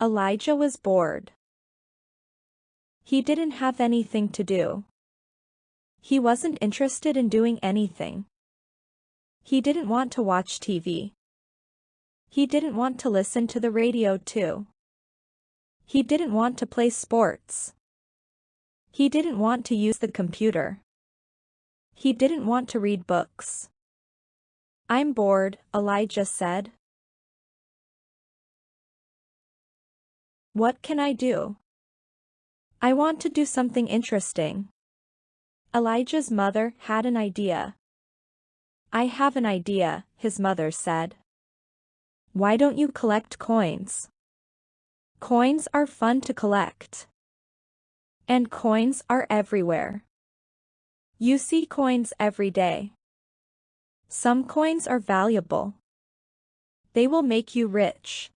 Elijah was bored. He didn't have anything to do. He wasn't interested in doing anything. He didn't want to watch TV. He didn't want to listen to the radio too. He didn't want to play sports. He didn't want to use the computer. He didn't want to read books. I'm bored, Elijah said. What can I do? I want to do something interesting. Elijah's mother had an idea. I have an idea, his mother said. Why don't you collect coins? Coins are fun to collect. And coins are everywhere. You see coins every day. Some coins are valuable. They will make you rich.